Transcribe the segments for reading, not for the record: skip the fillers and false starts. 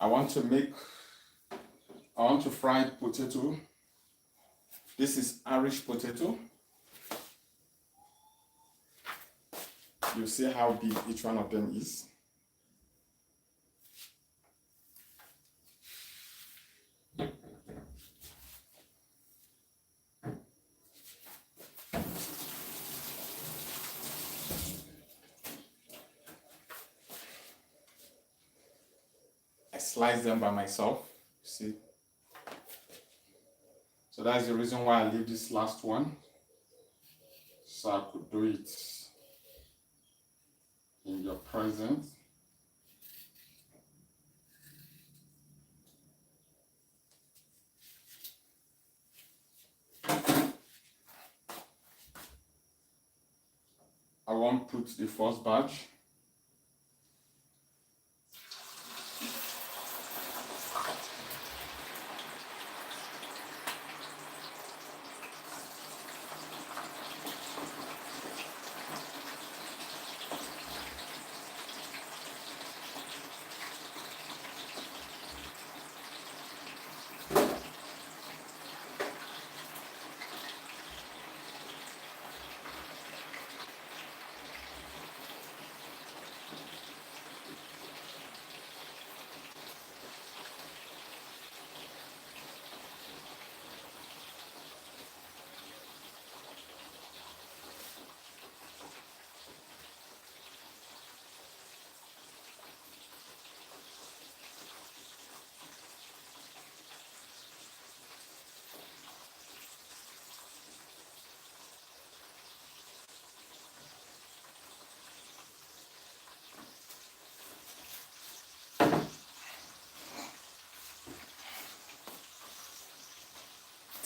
want to fry potato. This is Irish potato. You see how big each one of them is. I slice them by myself, see. So that's the reason why I leave this last one, so I could do it in your presence. I won't put the first batch.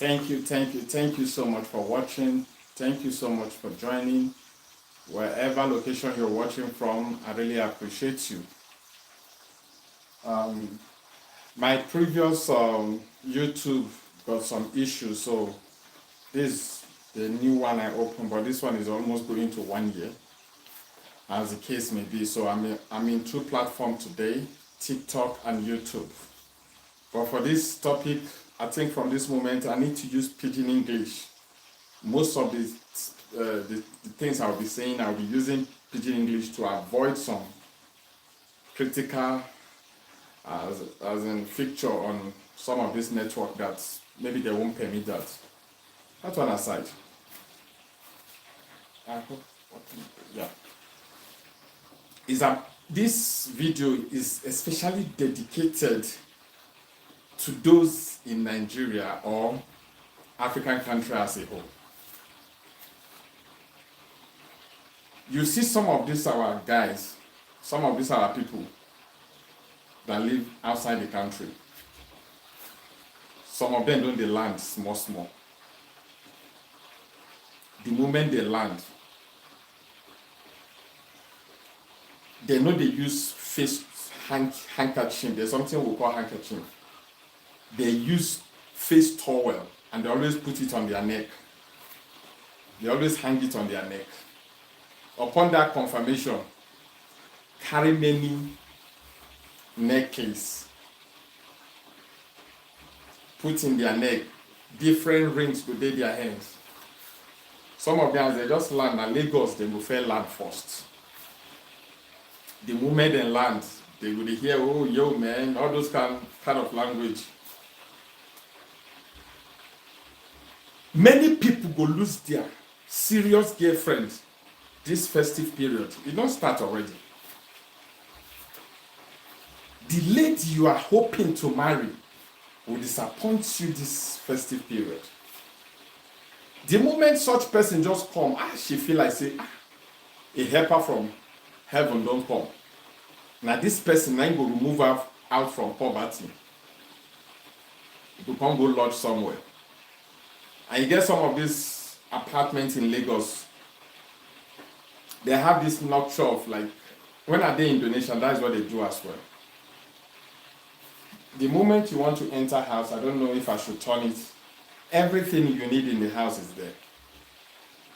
Thank you so much for watching. Thank you so much for joining. Wherever location you're watching from, I really appreciate you. My previous YouTube got some issues, so this is the new one I opened, but this one is almost going to 1 year, as the case may be. So I'm in two platforms today, TikTok and YouTube. But for this topic, I think from this moment I need to use Pidgin English. Most of the things I'll be saying, I'll be using Pidgin English to avoid some critical as in feature on some of this network that maybe they won't permit that. That one aside. I hope, yeah. This video is especially dedicated to those in Nigeria or African country as a whole. You see some of these our guys, some of these our people that live outside the country. Some of them don't they land small. The moment they land, they know they use face handkerchief. There's something we call handkerchief. They use face towel and they always put it on their neck. They always hang it on their neck. Upon that confirmation, carry many necklace, put in their neck, different rings to their hands. Some of them, as they just land at Lagos, they will fail land first. The moment they land, they will hear, oh, yo, man, all those kind of language. Many people go lose their serious girlfriend this festive period. It don't start already. The lady you are hoping to marry will disappoint you this festive period. The moment such person just come, she feel like say, a helper from heaven don't come. Now this person now go remove her out from poverty. To come go lodge somewhere. And you get some of these apartments in Lagos. They have this nocture of like, when are they in Indonesia, that's what they do as well. The moment you want to enter a house, I don't know if I should turn it. Everything you need in the house is there.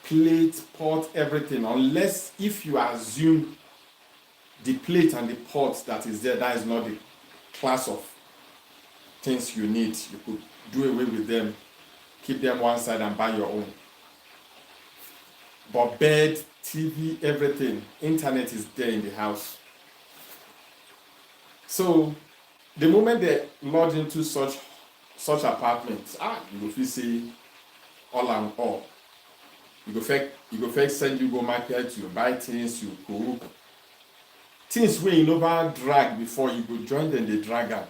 Plate, pot, everything. Unless if you assume the plate and the pot that is there, that is not the class of things you need. You could do away with them, keep them one side and buy your own. But bed, TV, everything, internet is there in the house. So the moment they lodge into such apartments, you go feel say all and all. You go first send you go market, you buy things, you cook. Things wey you never drag before, you go join them, they drag am.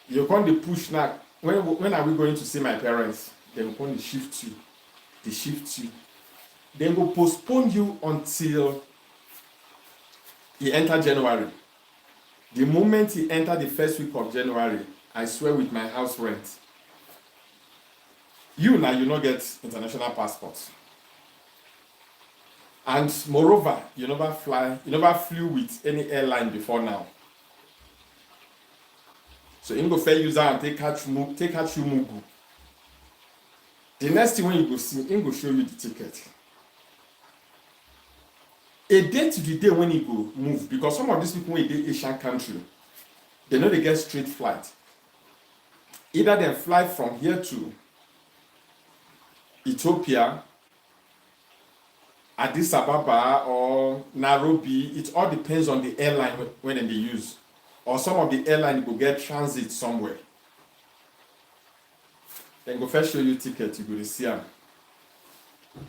You come dey push now. When are we going to see my parents? They go come dey shift you. They shift you. Then go postpone you until you enter January. The moment you enter the first week of January, I swear with my house rent, you not get international passport. And moreover, you never flew with any airline before now. So you go fair user and take catch you mugu. The next thing when you go see, he go show you the ticket. A day to the day when you go move, because some of these people when they Asian country, they know they get straight flight. Either they fly from here to Ethiopia, Addis Ababa or Nairobi. It all depends on the airline when they use. Or some of the airline will get transit somewhere. Then go first show you ticket, you go to see them.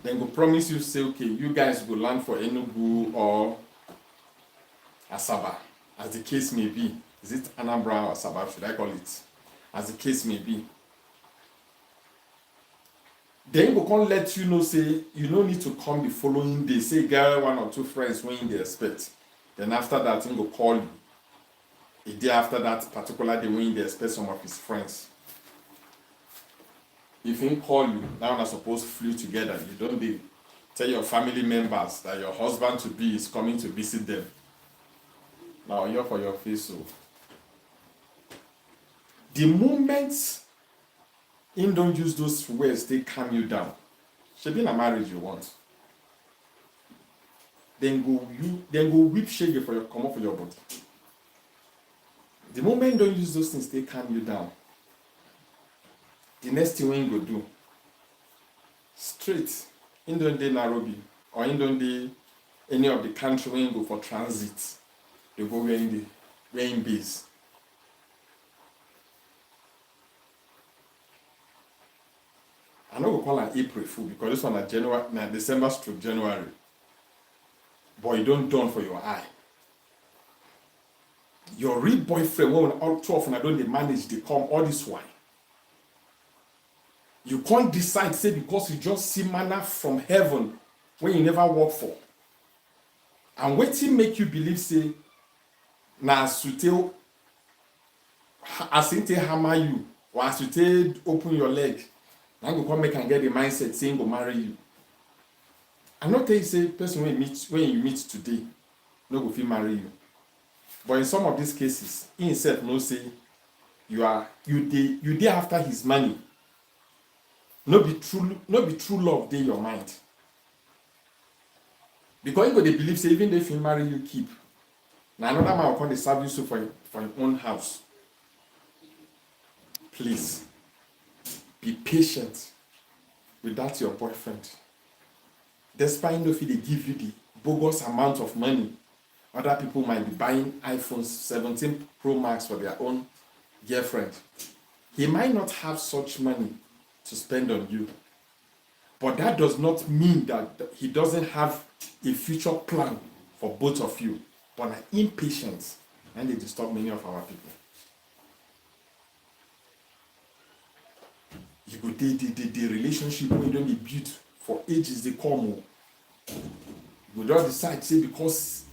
Then go promise you, say, okay, you guys go land for Enugu or Asaba, as the case may be. Is it Anambra or Asaba, should I call it? As the case may be. Then go come let you know, say, you no need to come the following day. Say, gather one or two friends when they expect. Then after that, he go call you. A day after that particular day when they expect some of his friends. If he call you, now are supposed to flew together. You don't tell your family members that your husband to be is coming to visit them. Now you're for your face. So the moment him don't use those words, they calm you down. Should be in a marriage you want. Then go whip shake for your come up for your body. The moment you don't use those things, they calm you down. The next thing when you go do, straight, in don't dey Nairobi or in don't dey any of the country when you go for transit, you go where in base. I no go call an April Fool because this one na December / January. But you don't done for your eye. Your real boyfriend, when all too often I don't they manage, they come all this while. You can't decide, say, because you just see manna from heaven when you never work for. And waiting make you believe, say, na asute asinte hammer you, or asute open your leg. Now go come make and get the mindset saying go marry you. I'm not telling you say person when you meet today, no go fit marry you. But in some of these cases, he himself no say you dey after his money. No be true love dey your mind. Because you go dey believe say even if he marry you keep. Now another man will come dey serve you so for your own house. Please be patient with that your boyfriend. Despite no fit they give you the bogus amount of money, other people might be buying iPhone 17 Pro Max for their own girlfriend. He might not have such money to spend on you, but that does not mean that he doesn't have a future plan for both of you. But an impatience and they disturb many of our people. You go the relationship when you don't be built for ages they come. You go just decide say because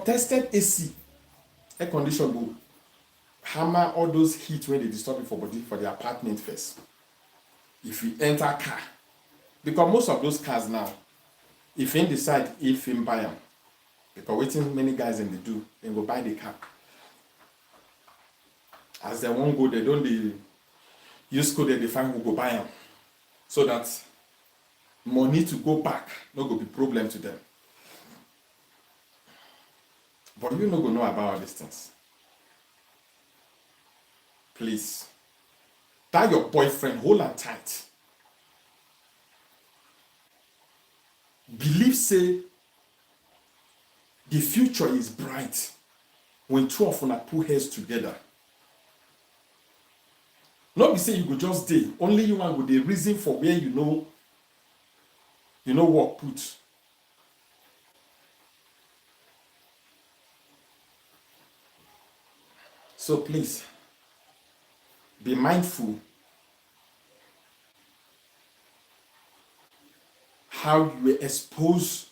tested AC air condition go hammer all those heat when they disturb you for body for the apartment first. If you enter car, because most of those cars now, if you decide if you buy them, because waiting many guys and they do, they go buy the car. As they won't go, they don't use code they find who go buy them. So that money to go back, no go be problem to them. But you no go know about all these things. Please. That your boyfriend, hold on tight. Believe say the future is bright when two of una put heads together. Not be say you go just dey, only you one go dey reason for where you know work put. So please, be mindful how you expose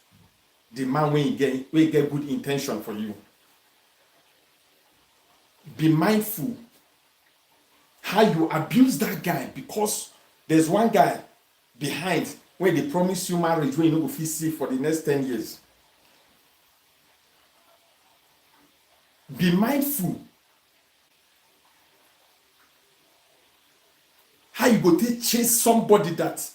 the man when he get good intention for you. Be mindful how you abuse that guy because there's one guy behind when they promise you marriage when you no go fit see for the next 10 years. Be mindful how you go take chase somebody that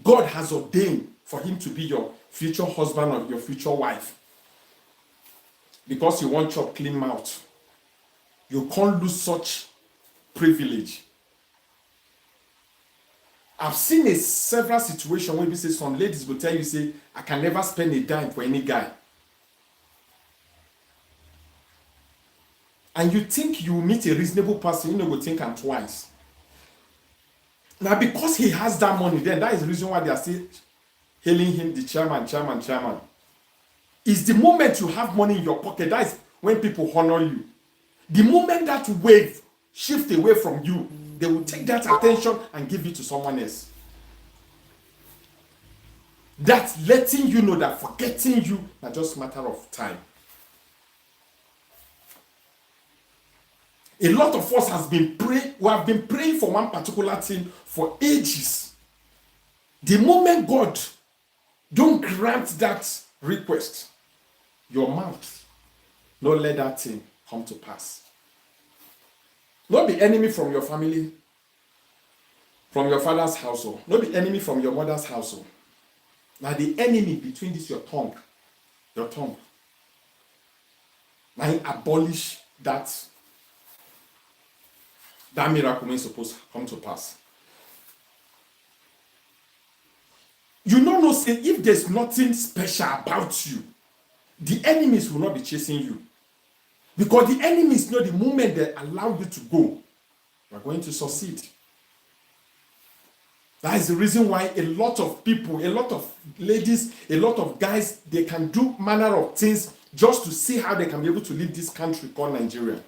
God has ordained for him to be your future husband or your future wife. Because you want your clean mouth. You can't lose such privilege. I've seen several situations where we say some ladies will tell you, say, I can never spend a dime for any guy. And you think you meet a reasonable person, you know, go think am twice. Now, because he has that money, then that is the reason why they are still hailing him the chairman. It's the moment you have money in your pocket, that is when people honor you. The moment that wave shift away from you, they will take that attention and give it to someone else. That's letting you know that forgetting you is just a matter of time. A lot of us have been praying for one particular thing for ages. The moment God don't grant that request, your mouth, don't let that thing come to pass. Not be enemy from your family, from your father's household. Not be enemy from your mother's household. Now the enemy between this your tongue. Now you abolish that miracle is supposed to come to pass. You don't know, say, if there's nothing special about you, the enemies will not be chasing you. Because the enemies know the moment they allow you to go, you are going to succeed. That is the reason why a lot of people, a lot of ladies, a lot of guys, they can do manner of things just to see how they can be able to leave this country called Nigeria.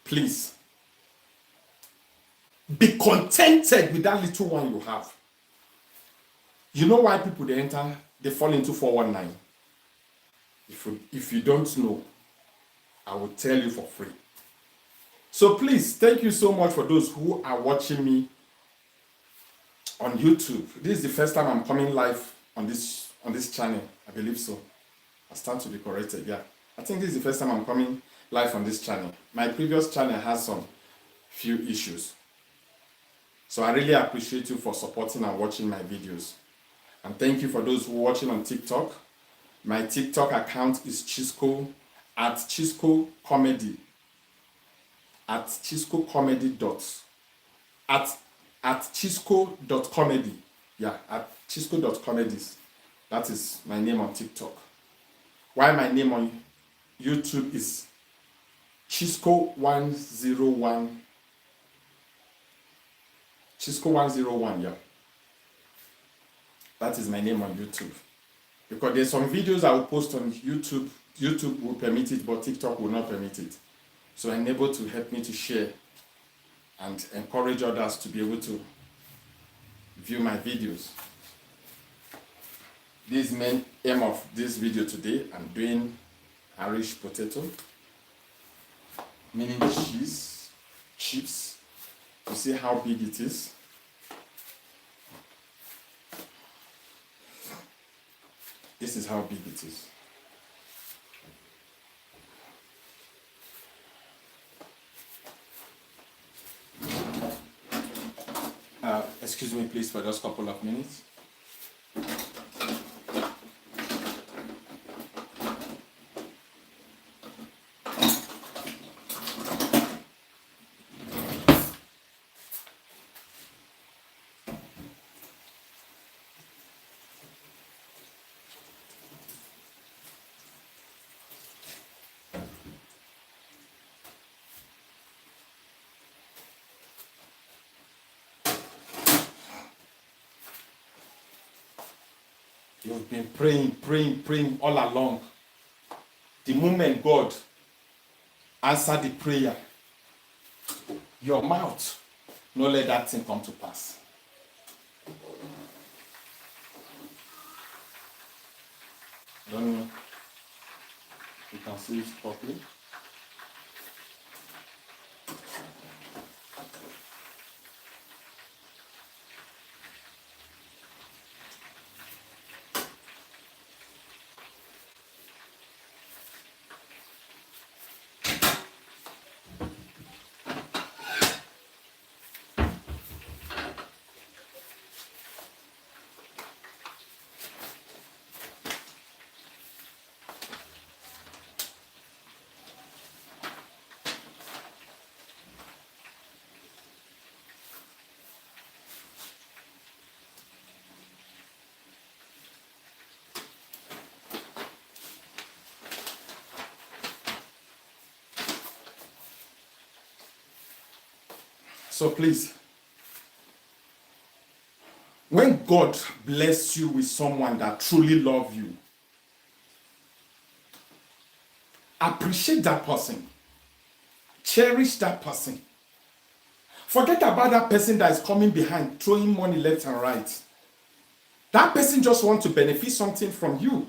Please, be contented with that little one you have. You know why people they fall into 419? If you don't know, I will tell you for free. So please, thank you so much for those who are watching me on YouTube. This is the first time I'm coming live on this channel. I believe so. I stand to be corrected. Yeah, I think this is the first time I'm coming live on this channel. My previous channel has some few issues. So I really appreciate you for supporting and watching my videos. And thank you for those who are watching on TikTok. My TikTok account is Chisco at Chisco Comedy. At Chisco Comedy at Chisco.comedy. Yeah, at Chisco.comedies. That is my name on TikTok. While my name on YouTube is Chisco101. Chisco101, yeah. That is my name on YouTube. Because there's some videos I will post on YouTube. YouTube will permit it, but TikTok will not permit it. So enable to help me to share and encourage others to be able to view my videos. This is the main aim of this video today. I'm doing Irish potato, meaning chips, to see how big it is. This is how big it is. Excuse me, please, for just a couple of minutes. You've been praying all along. The moment God answered the prayer, your mouth, no let that thing come to pass. I don't know. You can see it properly. So please, when God bless you with someone that truly loves you, appreciate that person. Cherish that person. Forget about that person that is coming behind, throwing money left and right. That person just wants to benefit something from you.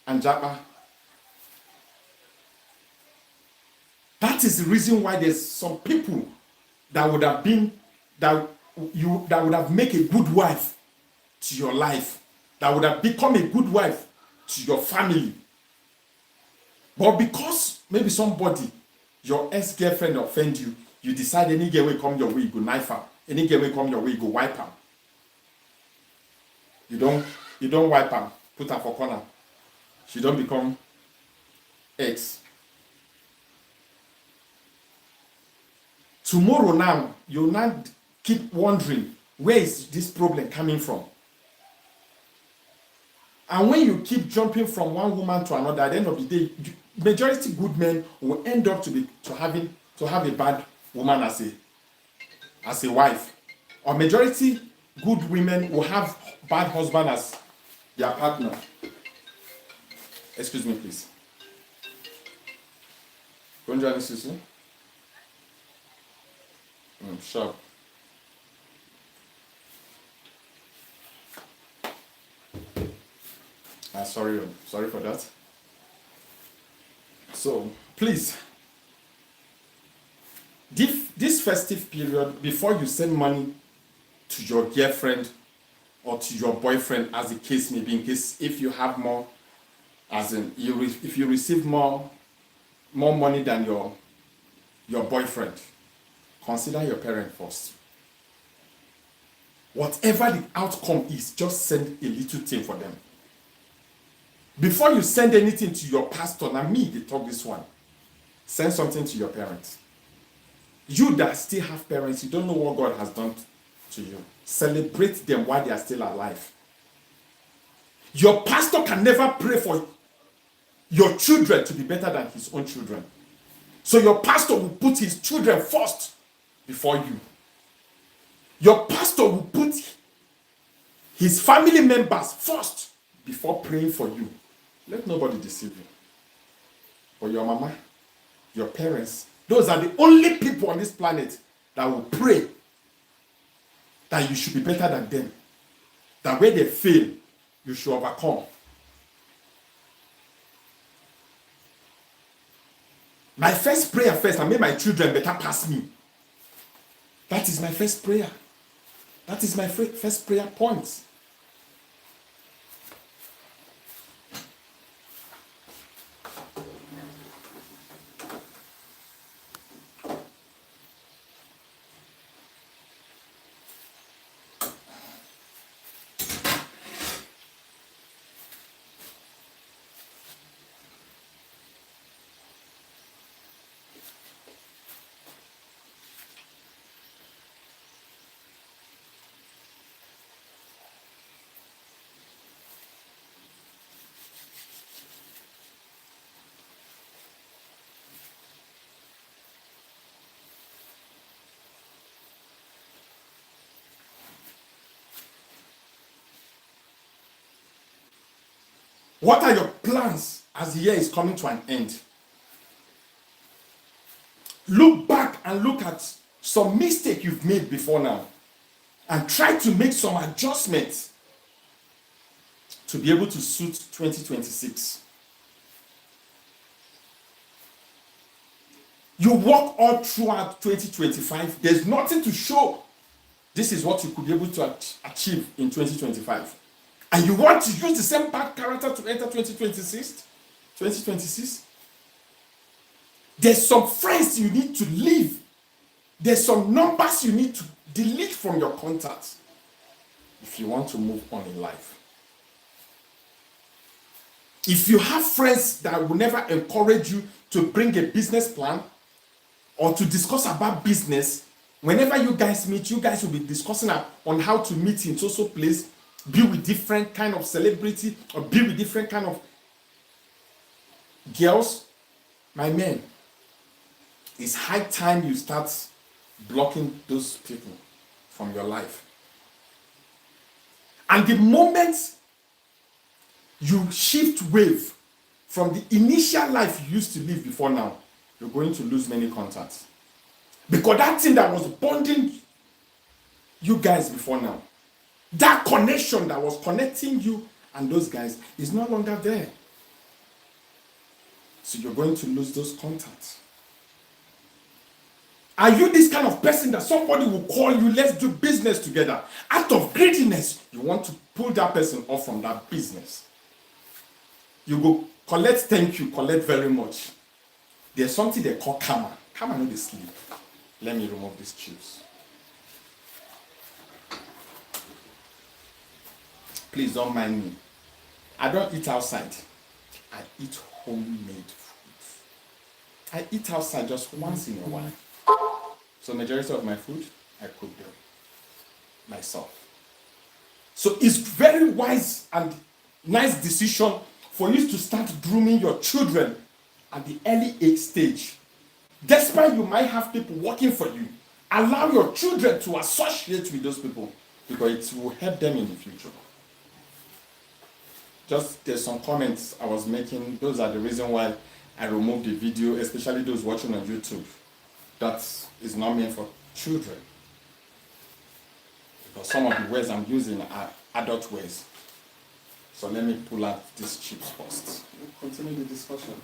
And that is the reason why there's some people that would have been, that would have made a good wife to your life, that would have become a good wife to your family. But because maybe somebody, your ex-girlfriend offend you, you decide any girl will come your way, you go knife her. Any girl will come your way, you go wipe her. You don't wipe her, put her for corner. She don't become ex. Tomorrow now, you'll not keep wondering, where is this problem coming from? And when you keep jumping from one woman to another, at the end of the day, majority good men will end up to have a bad woman as a wife. Or majority good women will have bad husband as their partner. Excuse me, please. Go and join us, Susie. Sharp. Sorry for that. So please, this festive period, before you send money to your girlfriend or to your boyfriend, as the case may be, in case if you have more, as in if you receive more money than your boyfriend, consider your parent first. Whatever the outcome is, just send a little thing for them. Before you send anything to your pastor, now me, they talk this one. Send something to your parents. You that still have parents, you don't know what God has done to you. Celebrate them while they are still alive. Your pastor can never pray for your children to be better than his own children. So your pastor will put his children first before you. Your pastor will put his family members first before praying for you. Let nobody deceive you. But your mama, your parents, those are the only people on this planet that will pray that you should be better than them. That where they fail, you should overcome. My first prayer first, I made my children better pass me. That is my first prayer. That is my first prayer point. What are your plans as the year is coming to an end? Look back and look at some mistake you've made before now and try to make some adjustments to be able to suit 2026. You walk all throughout 2025. There's nothing to show this is what you could be able to achieve in 2025. And you want to use the same bad character to enter 2026? 2026? There's some friends you need to leave. There's some numbers you need to delete from your contacts if you want to move on in life. If you have friends that will never encourage you to bring a business plan or to discuss about business, whenever you guys meet, you guys will be discussing on how to meet in social place, be with different kind of celebrity or be with different kind of girls. My man, it's high time you start blocking those people from your life. And the moment you shift wave from the initial life you used to live before now, you're going to lose many contacts. Because that thing that was bonding you guys before now, that connection that was connecting you and those guys is no longer there. So you're going to lose those contacts. Are you this kind of person that somebody will call you, let's do business together? Out of greediness, you want to pull that person off from that business. You go collect thank you, collect very much. There's something they call karma. Karma no dey sleep. Let me remove these chips. Please don't mind me. I don't eat outside. I eat homemade food. I eat outside just once in a while. So majority of my food, I cook them myself. So it's very wise and nice decision for you to start grooming your children at the early age stage. Despite you might have people working for you, allow your children to associate with those people because it will help them in the future. Just there's some comments I was making. Those are the reason why I removed the video, especially those watching on YouTube. That is not meant for children. Because some of the words I'm using are adult words. So let me pull out these chips first. We'll continue the discussion.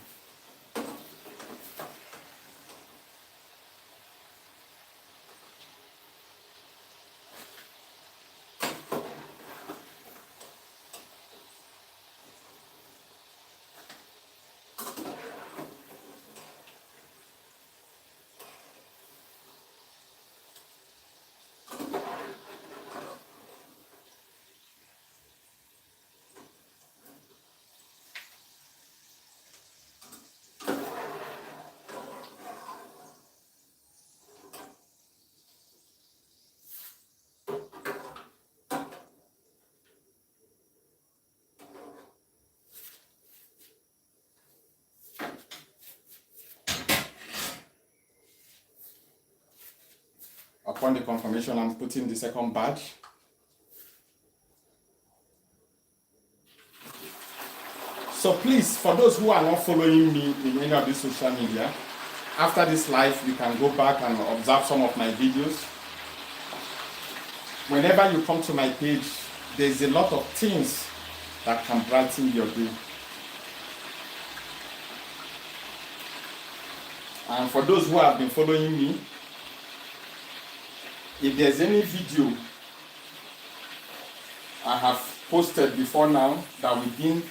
Upon the confirmation, I'm putting the second badge. So please, for those who are not following me in any of these social media, after this live, you can go back and observe some of my videos. Whenever you come to my page, there's a lot of things that can brighten your day. And for those who have been following me, if there's any video I have posted before now that we didn't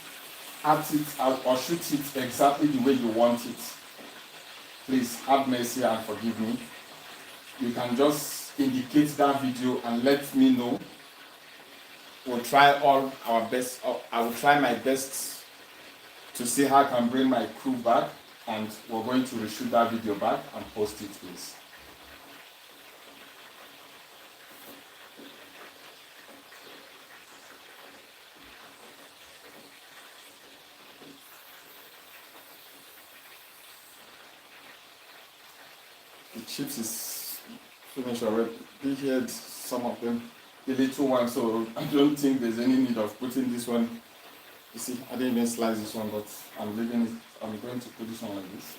act it out or shoot it exactly the way you want it, please have mercy and forgive me. You can just indicate that video and let me know. We'll try all our best. I will try my best to see how I can bring my crew back, and we're going to reshoot that video back and post it, please. The chips is finished already. We had some of them, the little one, so I don't think there's any need of putting this one You see, I didn't even slice this one, but I'm leaving it. I'm going to put this one like this.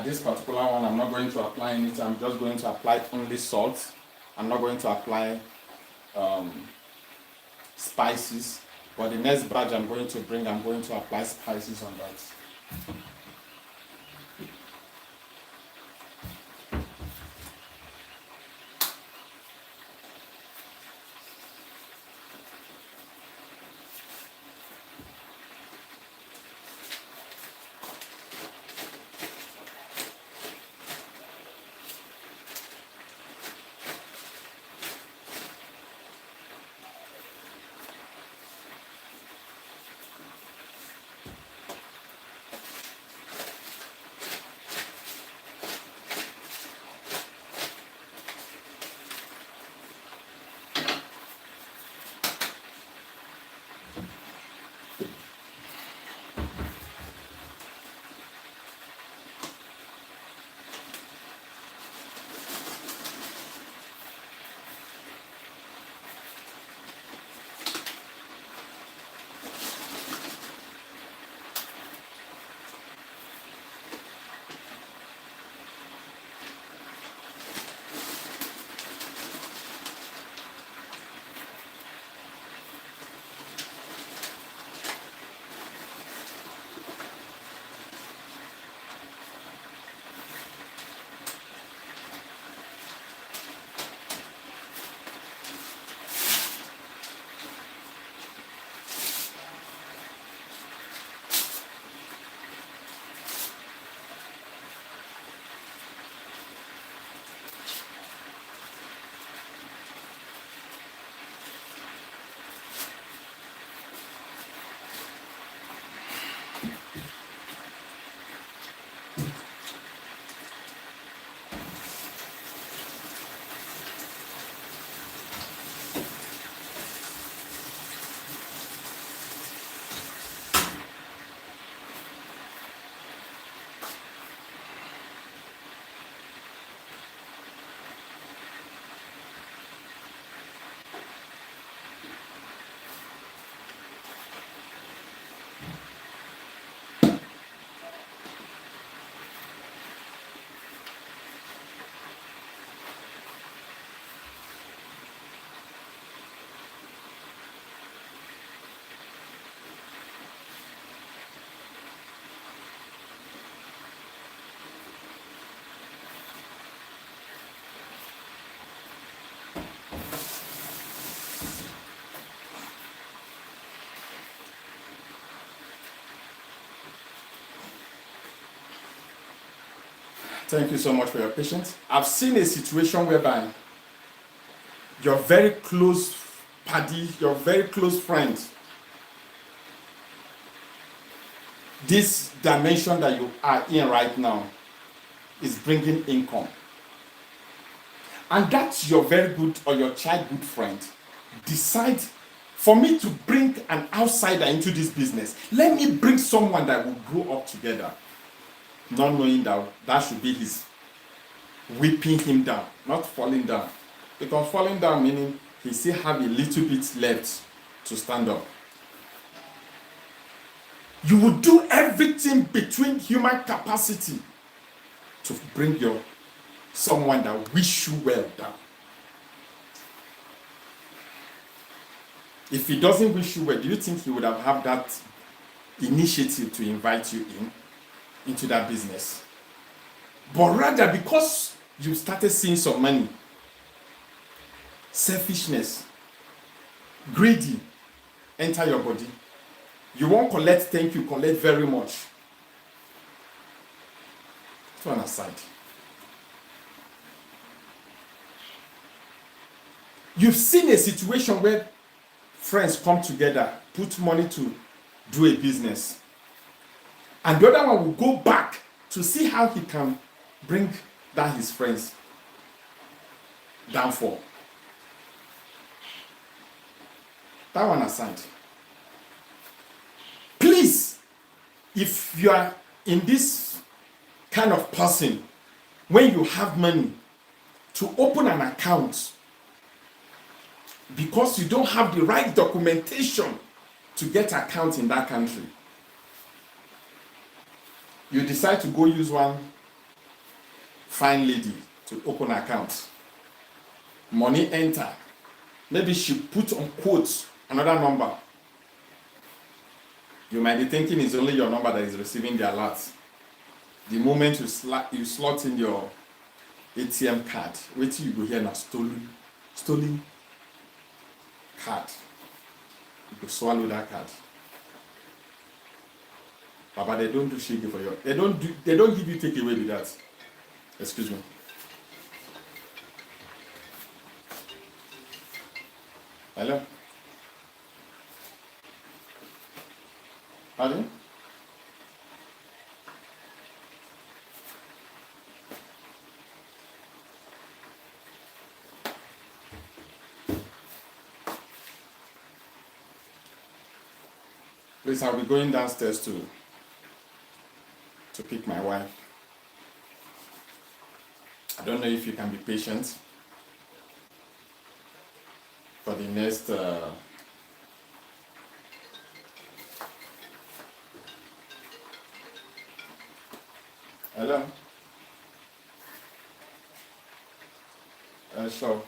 This particular one, I'm not going to apply anything. I'm just going to apply only salt. I'm not going to apply spices. But the next batch I'm going to bring, I'm going to apply spices on that. Thank you so much for your patience. I've seen a situation whereby your very close buddy, your very close friend, this dimension that you are in right now is bringing income. And that's your very good or your child good friend. Decide, for me to bring an outsider into this business, let me bring someone that will grow up together. Not knowing that that should be his whipping him down, not falling down. Because falling down meaning he still have a little bit left to stand up. You will do everything between human capacity to bring your someone that wish you well down. If he doesn't wish you well, do you think he would have had that initiative to invite you into that business? But rather, because you started seeing some money, selfishness, greedy enter your body. You won't collect thank you, collect very much. To an aside. You've seen a situation where friends come together, put money to do a business, and the other one will go back to see how he can bring down his friends downfall. That one aside. Please, if you are in this kind of person, when you have money to open an account because you don't have the right documentation to get account in that country, you decide to go use one fine lady to open account. Money enter. Maybe she put on quotes another number. You might be thinking it's only your number that is receiving the alert. The moment you slot in your ATM card, wait till you go here now, stolen card. You go swallow that card. Baba, they don't do shege for you. They don't give you take away with that. Excuse me. Hello? Pardon? Please, I'll be going downstairs to pick my wife. I don't know if you can be patient for the next hello? Sure.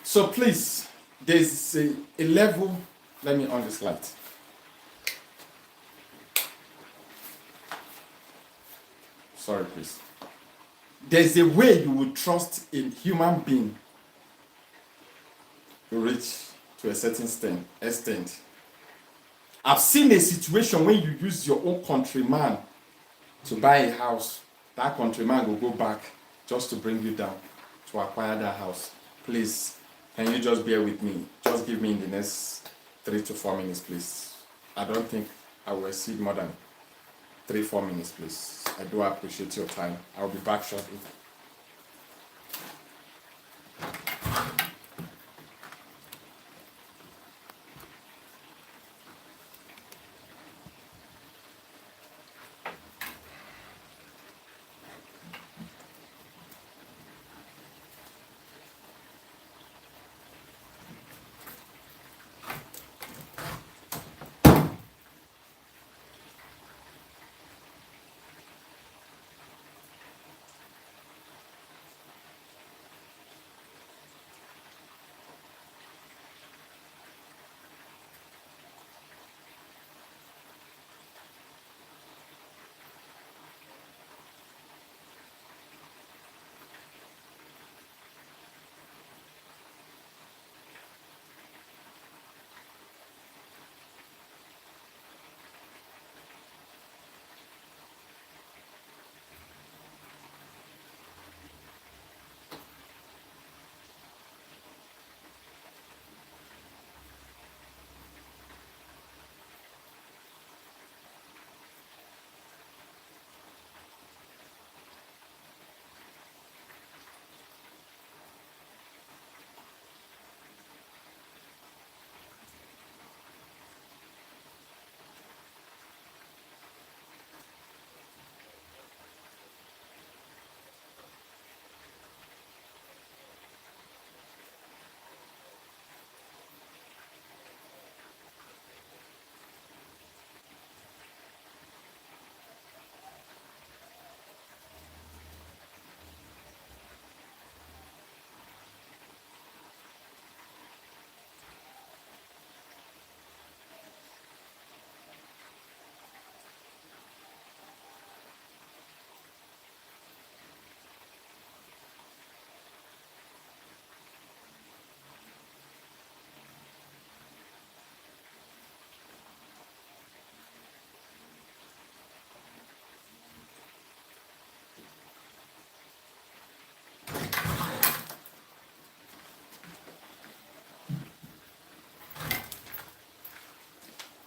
So please, there's a level, let me on the slide. Sorry, please. There's a way you would trust a human being to reach to a certain extent. I've seen a situation when you use your own countryman to buy a house. That countryman will go back just to bring you down to acquire that house. Please, can you just bear with me? Just give me in the next 3 to 4 minutes, please. I don't think I will exceed more than 3-4 minutes, please. I do appreciate your time. I'll be back shortly.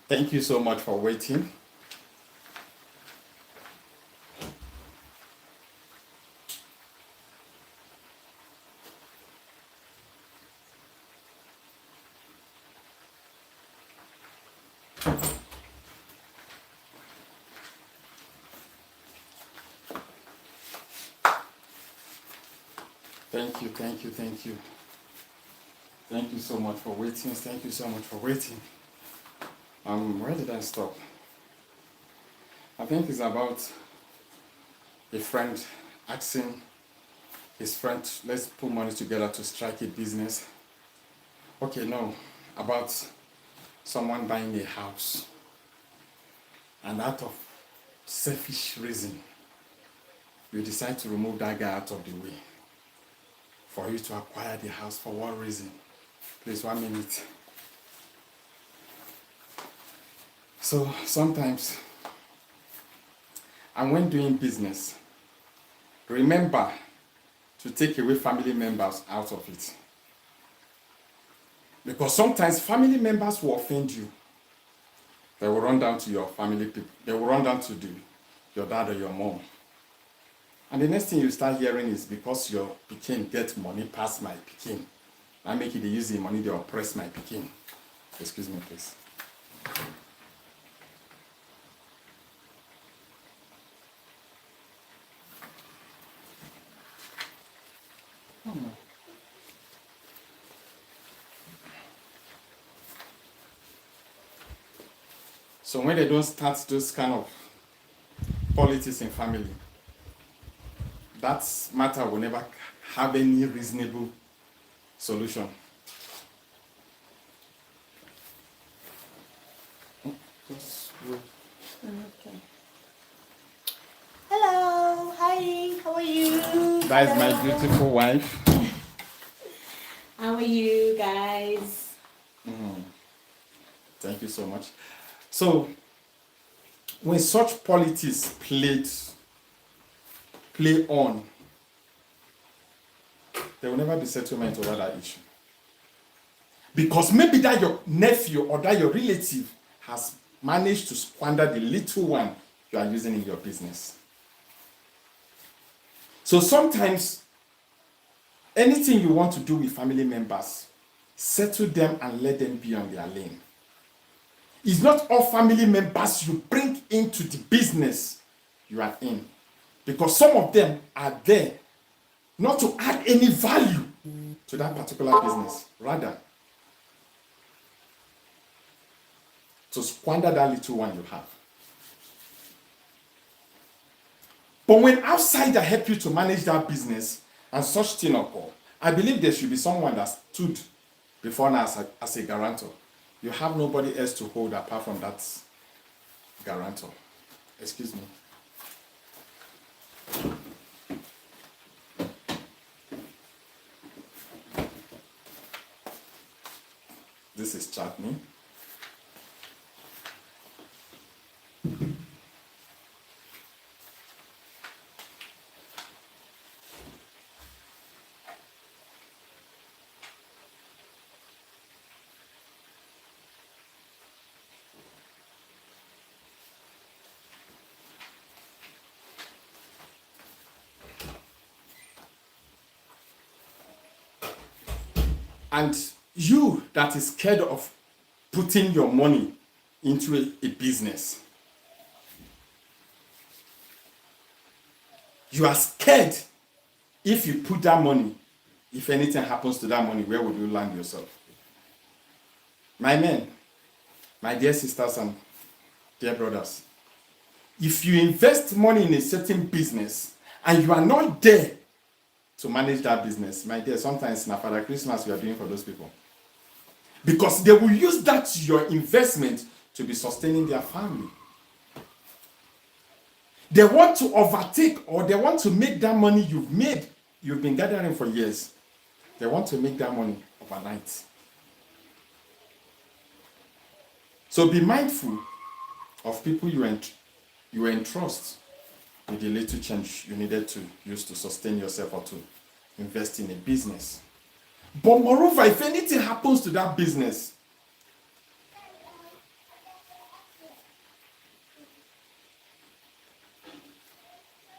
Thank you so much for waiting. Thank you, thank you, thank you. Thank you so much for waiting. Thank you so much for waiting. Where did I stop? I think it's about a friend asking his friend, let's put money together to strike a business. Okay, no, about someone buying a house. And out of selfish reason, you decide to remove that guy out of the way for you to acquire the house. For what reason? Please, 1 minute. So sometimes, and when doing business, remember to take away family members out of it. Because sometimes family members will offend you. They will run down to your family people. They will run down to your dad or your mom. And the next thing you start hearing is because your pikin get money past my pikin. I make it they use the money, they oppress my pikin. Excuse me, please. Oh, no. So when they don't start those kind of politics in family, that matter will never have any reasonable solution. Just wait. Okay. Hello, hi, how are you? That is my beautiful wife. How are you guys? Thank you so much. So, when such politics play on, there will never be settlement over that issue. Because maybe that your nephew or that your relative has managed to squander the little one you are using in your business. So sometimes, anything you want to do with family members, settle them and let them be on their lane. It's not all family members you bring into the business you are in. Because some of them are there not to add any value to that particular business. Rather, to squander that little one you have. But when outsider help you to manage that business and such thing occur, I believe there should be someone that stood before now as a guarantor. You have nobody else to hold apart from that guarantor. Excuse me. This is chutney. And you that is scared of putting your money into a business, you are scared if you put that money, if anything happens to that money, where would you land yourself? My men, my dear sisters and dear brothers, if you invest money in a certain business and you are not there to manage that business, my dear, sometimes na Father Christmas you are doing for those people. Because they will use that your investment to be sustaining their family. They want to overtake or they want to make that money you've been gathering for years. They want to make that money overnight. So be mindful of people you entrust with the little change you needed to use to sustain yourself or to invest in a business. But moreover, if anything happens to that business,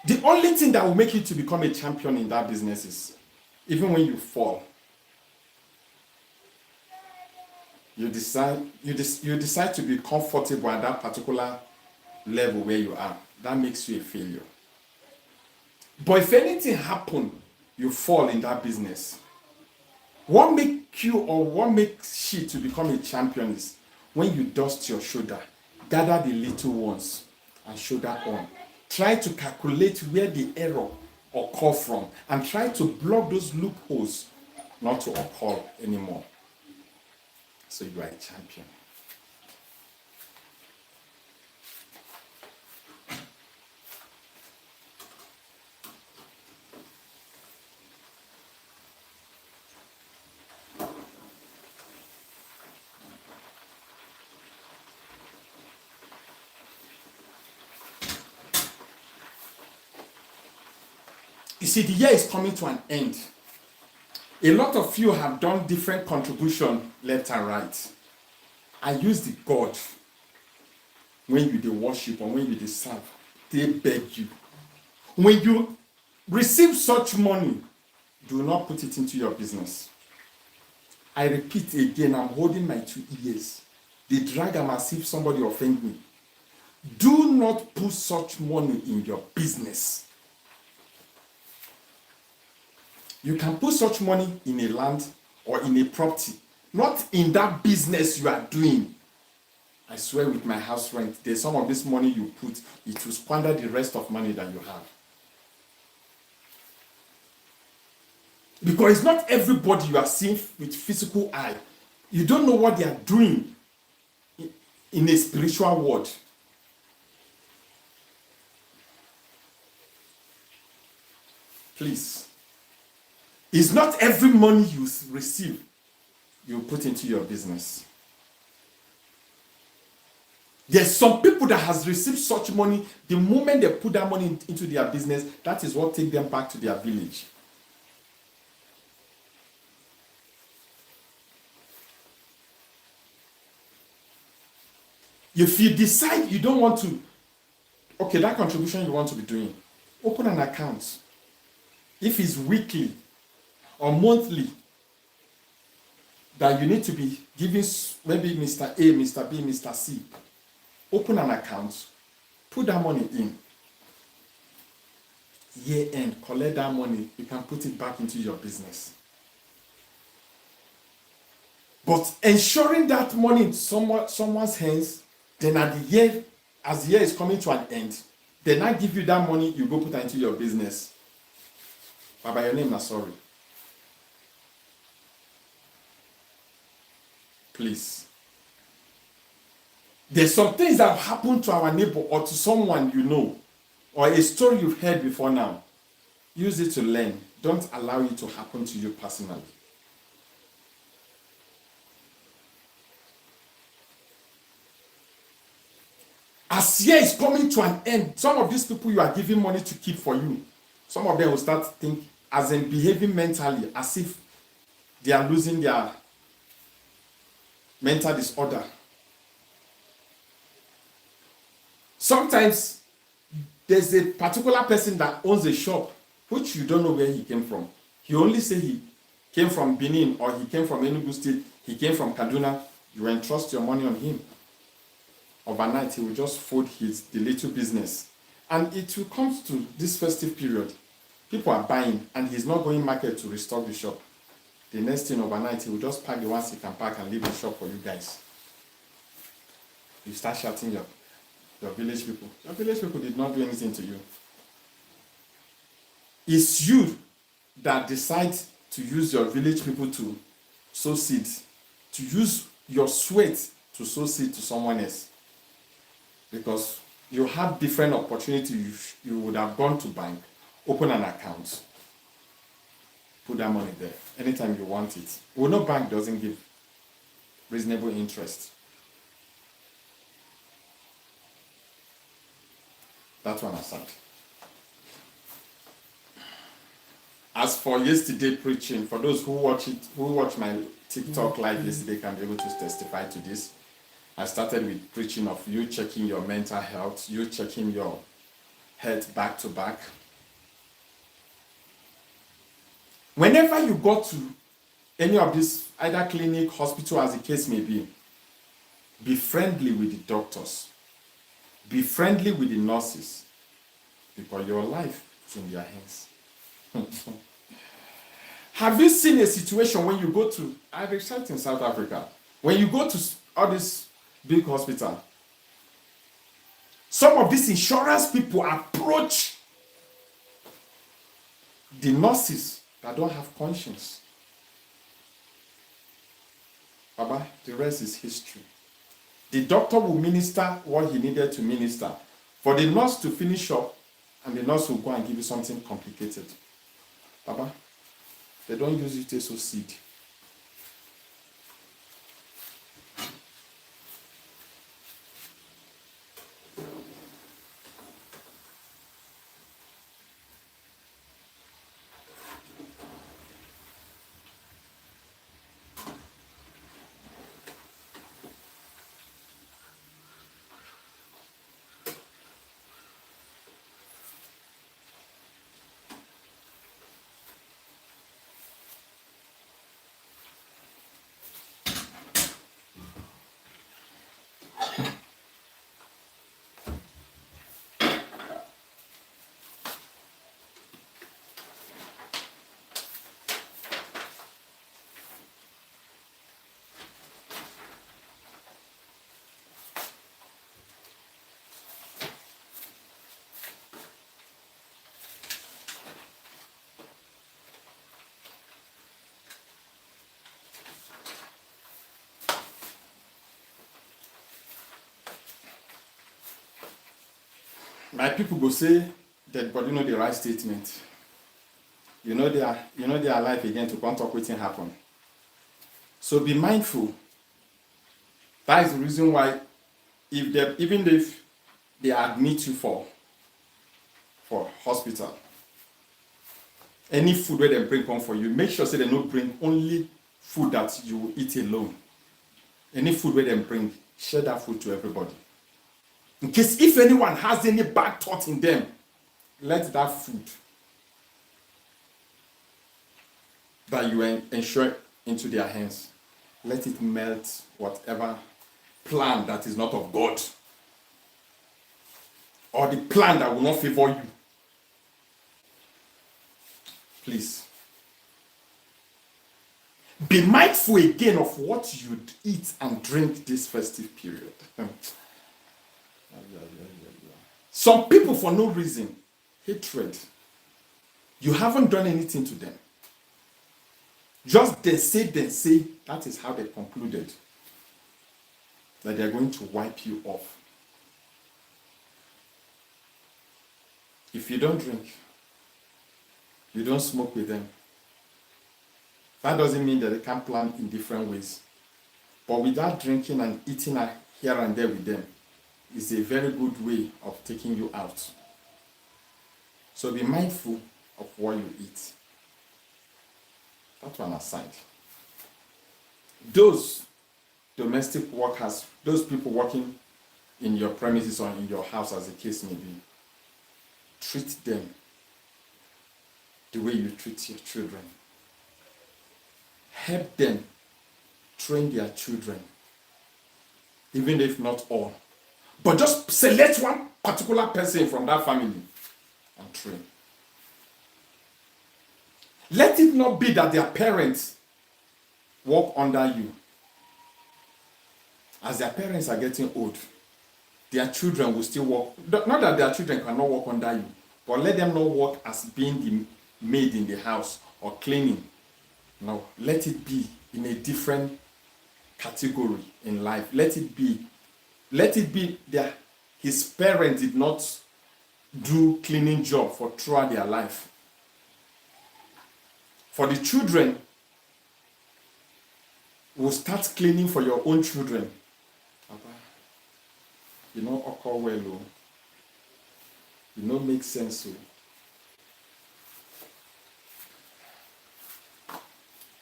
the only thing that will make you to become a champion in that business is, even when you fall, you decide to be comfortable at that particular level where you are. That makes you a failure. But if anything happens you fall in that business. What makes you or what makes she to become a champion is when you dust your shoulder, gather the little ones and shoulder on. Try to calculate where the error occur from and try to block those loopholes not to occur anymore. So you are a champion. You see, the year is coming to an end. A lot of you have done different contributions left and right. I use the God when you dey worship or when you dey serve, they beg you. When you receive such money, do not put it into your business. I repeat again, I'm holding my 2 ears. They drag them as if somebody offended me. Do not put such money in your business. You can put such money in a land or in a property, not in that business you are doing. I swear with my house rent, there's some of this money you put, it will squander the rest of money that you have. Because it's not everybody you are seeing with physical eye. You don't know what they are doing in a spiritual world. Please. It's not every money you receive you put into your business. There's some people that has received such money, the moment they put that money into their business, that is what takes them back to their village. If you decide you don't want to, okay, that contribution you want to be doing, open an account. If it's weekly or monthly, that you need to be giving maybe Mr. A, Mr. B, Mr. C, open an account, put that money in. Year end, collect that money, you can put it back into your business. But ensuring that money in someone's hands, then at the year, as the year is coming to an end, they now give you that money, you go put it into your business. Baba, your name, sorry. Please. There's some things that have happened to our neighbor or to someone you know, or a story you've heard before now. Use it to learn. Don't allow it to happen to you personally. As year is coming to an end, some of these people you are giving money to keep for you, some of them will start thinking, as in behaving mentally, as if they are losing their mental disorder. Sometimes there's a particular person that owns a shop, which you don't know where he came from. He only say he came from Benin or he came from Enugu State, he came from Kaduna. You entrust your money on him. Overnight, he will just fold the little business. And it will come to this festive period. People are buying and he's not going market to restock the shop. The next thing overnight, he will just pack the ones he can pack and leave the shop for you guys. You start shouting your village people. Your village people did not do anything to you. It's you that decide to use your village people to sow seeds, to use your sweat to sow seed to someone else. Because you have different opportunities. You would have gone to bank, open an account, put that money there anytime you want it. Well, no bank doesn't give reasonable interest. That one aside. As for yesterday preaching, for those who watch my TikTok live yesterday can be able to testify to this. I started with preaching of you checking your mental health, you checking your health back to back. Whenever you go to any of these, either clinic, hospital, as the case may be friendly with the doctors. Be friendly with the nurses. Because your life is in their hands. Have you seen a situation when you go to, I reside in South Africa, when you go to all these big hospitals, some of these insurance people approach the nurses that don't have conscience. Baba, the rest is history. The doctor will minister what he needed to minister. For the nurse to finish up, and the nurse will go and give you something complicated. Baba, they don't use it as a seed. My people go say that, but you know the right statement. You know they are alive again to come talk wetin happen. So be mindful. That is the reason why, even if they admit you for hospital, any food where they bring come for you, make sure say they don't bring only food that you will eat alone. Any food where they bring, share that food to everybody. In case if anyone has any bad thought in them, let that food that you ensure into their hands, let it melt whatever plan that is not of God, or the plan that will not favor you. Please. Be mindful again of what you'd eat and drink this festive period. Some people, for no reason, hatred. You haven't done anything to them. Just they say, that is how they concluded that they are going to wipe you off. If you don't drink, you don't smoke with them, that doesn't mean that they can't plan in different ways. But without drinking and eating here and there with them, is a very good way of taking you out. So be mindful of what you eat. That one aside. Those domestic workers, those people working in your premises or in your house, as the case may be, treat them the way you treat your children. Help them train their children, even if not all. But just select one particular person from that family and train. Let it not be that their parents work under you. As their parents are getting old, their children will still work. Not that their children cannot work under you, but let them not work as being the maid in the house or cleaning. No, let it be in a different category in life. Let it be that his parents did not do cleaning job for throughout their life. For the children, will start cleaning for your own children. You know, occur well, you know, make sense.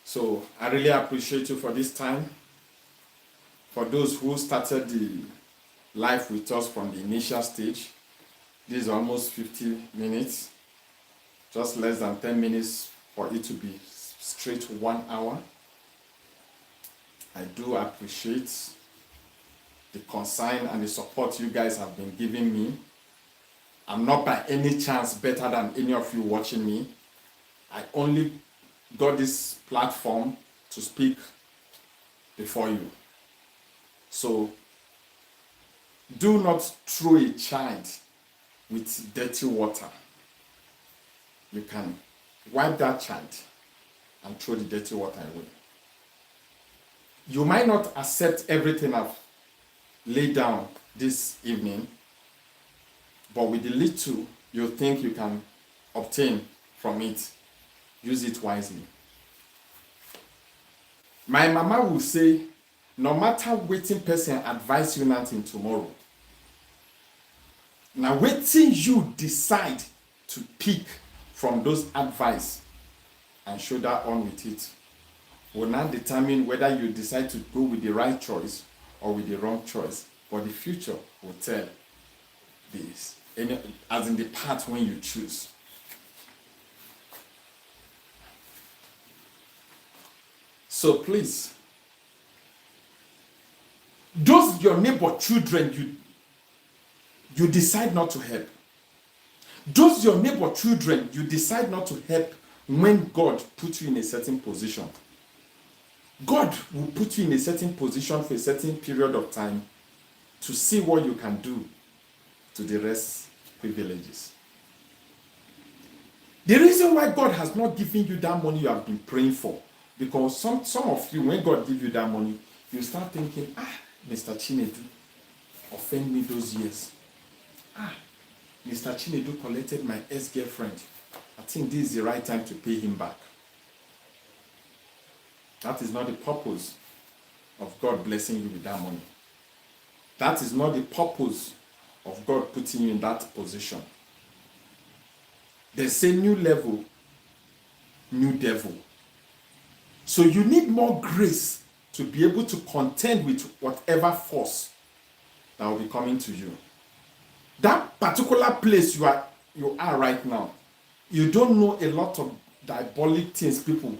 So I really appreciate you for this time. For those who started the life with us from the initial stage, this is almost 50 minutes, just less than 10 minutes for it to be straight 1 hour. I do appreciate the concern and the support you guys have been giving me. I'm not by any chance better than any of you watching me. I only got this platform to speak before you. So do not throw a child with dirty water. You can wipe that child and throw the dirty water away. You might not accept everything I've laid down this evening, but with the little you think you can obtain from it, use it wisely. My mama will say, no matter waiting person advise you nothing tomorrow. Now waiting you decide to pick from those advice and shoulder on with it will not determine whether you decide to go with the right choice or with the wrong choice. But the future will tell this, as in the path when you choose. So please, those your neighbor children you decide not to help. Those your neighbor children you decide not to help when God puts you in a certain position. God will put you in a certain position for a certain period of time to see what you can do to the rest privileges. The reason why God has not given you that money you have been praying for, because some of you, when God gives you that money, you start thinking, Mr. Chinedu offended me those years. Mr. Chinedu collected my ex-girlfriend. I think this is the right time to pay him back. That is not the purpose of God blessing you with that money. That is not the purpose of God putting you in that position. There's a new level, new devil. So you need more grace to be able to contend with whatever force that will be coming to you. That particular place you are right now, you don't know a lot of diabolic things people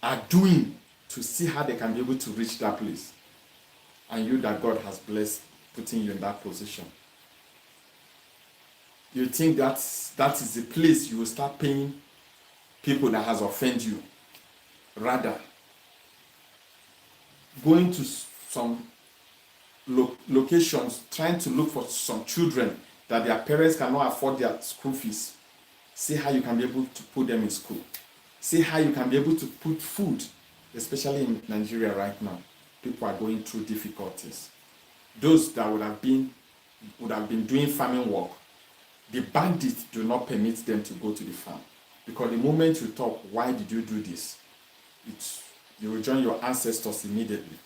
are doing to see how they can be able to reach that place. And you that God has blessed putting you in that position. You think that is the place you will start paying people that has offended you. Rather, going to some locations, trying to look for some children that their parents cannot afford their school fees. See how you can be able to put them in school. See how you can be able to put food, especially in Nigeria right now. People are going through difficulties. Those that would have been doing farming work, the bandits do not permit them to go to the farm. Because the moment you talk, why did you do this? You will join your ancestors immediately.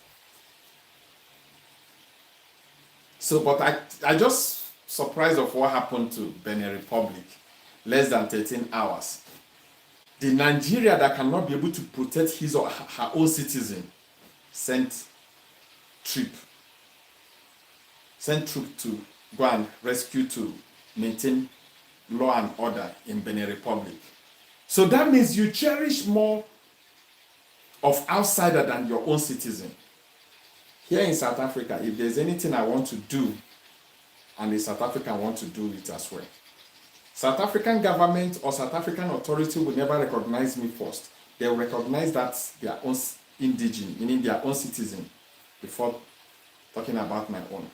So, but I just surprised of what happened to Benin Republic. Less than 13 hours. The Nigeria that cannot be able to protect his or her own citizen sent troop to go and rescue, to maintain law and order in Benin Republic. So that means you cherish more of outsider than your own citizen. Here in South Africa, if there's anything I want to do, and the South African want to do it as well, South African government or South African authority will never recognize me first. They will recognize that their own indigenous, meaning their own citizen, before talking about my own.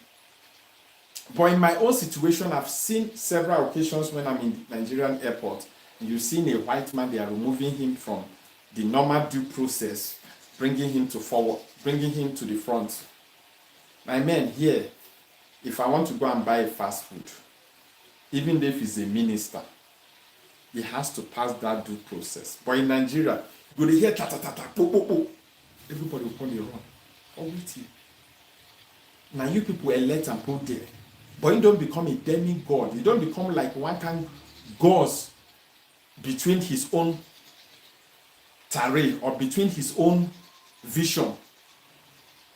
But in my own situation, I've seen several occasions when I'm in the Nigerian airport, and you've seen a white man, they are removing him from the normal due process, bringing him to the front. My men here, if I want to go and buy a fast food, even if he's a minister, he has to pass that due process. But in Nigeria, you go to hear ta ta ta ta po po po. Everybody will probably run. Oh, wait here. Now you people elect and put there. But you don't become a demigod. You don't become like one kind gods between his own terrain or between his own vision.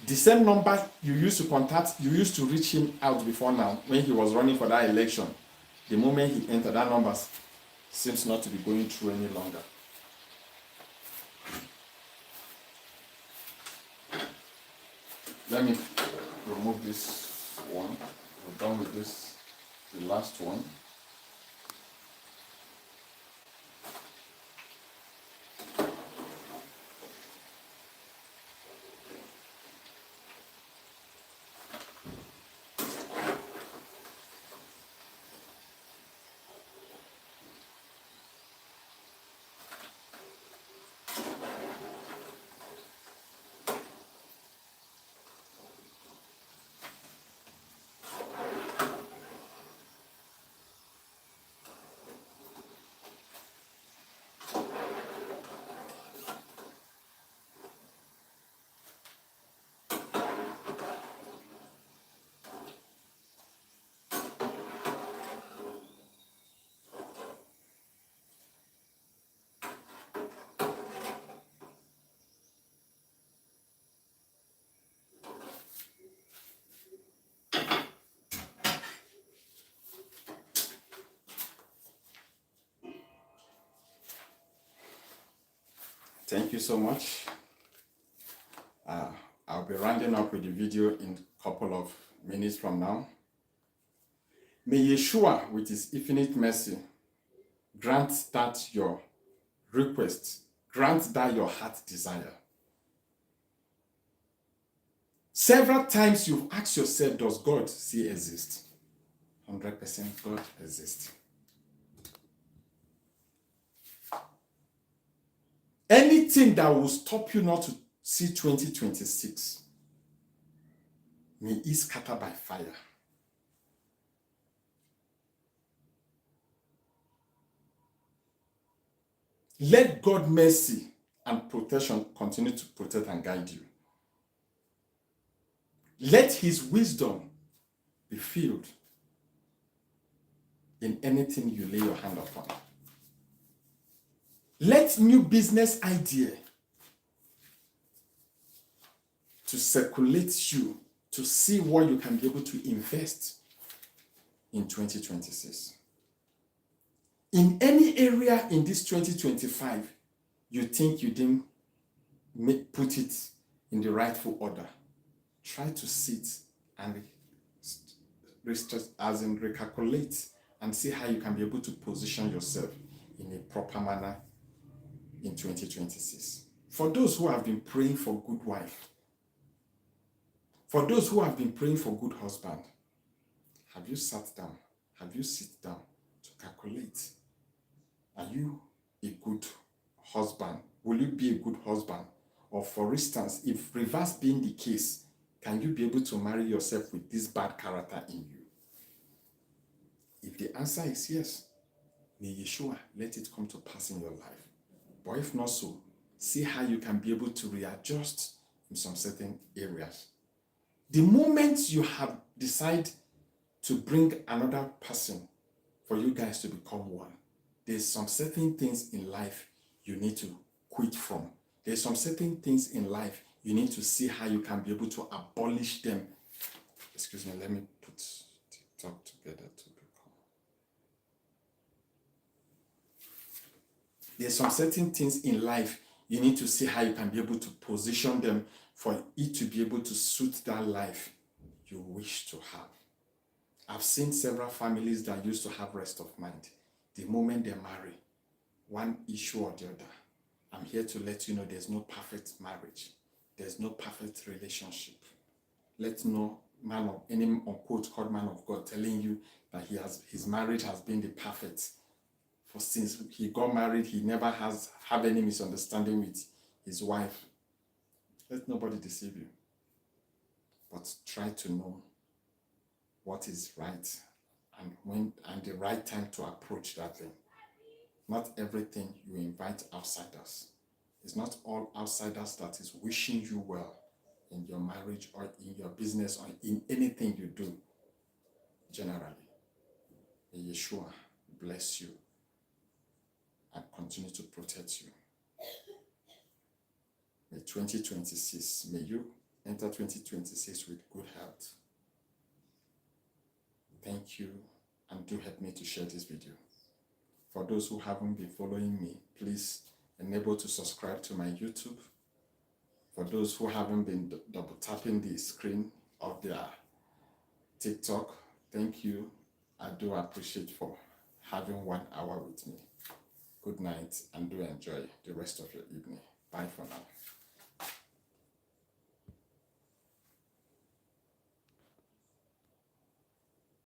The same number you used to contact, you used to reach him out before now when he was running for that election. The moment he entered, that number seems not to be going through any longer. Let me remove this one. We're done with this, the last one. Thank you so much. I'll be rounding up with the video in a couple of minutes from now. May Yeshua, with his infinite mercy, grant that your request, grant that your heart desire. Several times you've asked yourself, does God still exist? 100% God exists. Anything that will stop you not to see 2026, may it scatter by fire. Let God's mercy and protection continue to protect and guide you. Let his wisdom be filled in anything you lay your hand upon. Let new business idea to circulate you to see what you can be able to invest in 2026. In any area in this 2025, you think you didn't put it in the rightful order, try to sit and recalculate and see how you can be able to position yourself in a proper manner in 2026. For those who have been praying for good wife, for those who have been praying for good husband, have you sat down? Have you sit down to calculate? Are you a good husband? Will you be a good husband? Or for instance, if reverse being the case, can you be able to marry yourself with this bad character in you? If the answer is yes, may Yeshua let it come to pass in your life. But if not so, see how you can be able to readjust in some certain areas. The moment you have decided to bring another person for you guys to become one, there's some certain things in life you need to quit from. There's some certain things in life you need to see how you can be able to abolish them. Excuse me, let me put TikTok together to become. There's some certain things in life you need to see how you can be able to position them for it to be able to suit that life you wish to have. I've seen several families that used to have rest of mind. The moment they marry, one issue or the other, I'm here to let you know there's no perfect marriage. There's no perfect relationship. Let no man of any unquote called man of God telling you that his marriage has been the perfect. For since he got married, he never has had any misunderstanding with his wife. Let nobody deceive you. But try to know what is right and the right time to approach that thing. Not everything you invite outsiders. It's not all outsiders that is wishing you well in your marriage or in your business or in anything you do generally. May Yeshua bless you and continue to protect you. May 2026, may you enter 2026 with good health. Thank you, and do help me to share this video. For those who haven't been following me, please enable to subscribe to my YouTube. For those who haven't been double tapping the screen of their TikTok, thank you. I do appreciate for having 1 hour with me. Good night, and do enjoy the rest of your evening. Bye for now.